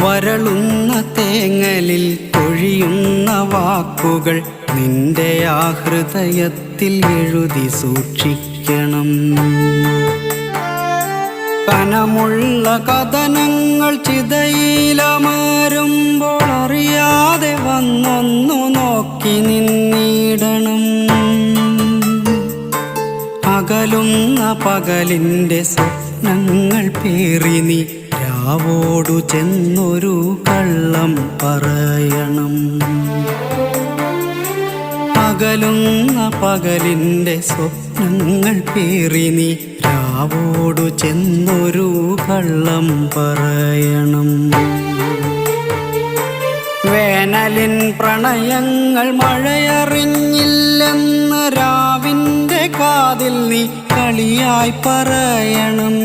വരളുന്ന തേങ്ങലിൽ പൊഴിയുന്ന വാക്കുകൾ നിന്റെ ആ ഹൃദയത്തിൽ എഴുതി സൂക്ഷിക്കണം. കനമുള്ള കഥനങ്ങൾ ചിതയിലമരുമ്പോൾ അറിയാതെ വന്നൊന്നു നോക്കി നിന്നിടണം. അകലുന്ന പകലിൻ്റെ സ്വപ്നങ്ങൾ പേറി നീ രാവോടു ചെന്നൊരു കള്ളം പറയണം. അകലുന്ന പകലിൻ്റെ സ്വപ്നങ്ങൾ പേറി നീ രാവോടു ചെന്നൊരു കള്ളം പറയണം. വേനലിൻ പ്രണയങ്ങൾ മഴയറിഞ്ഞില്ലെന്ന് രാവിൻ്റെ കാതിൽ നീ കളിയായി പറയണം.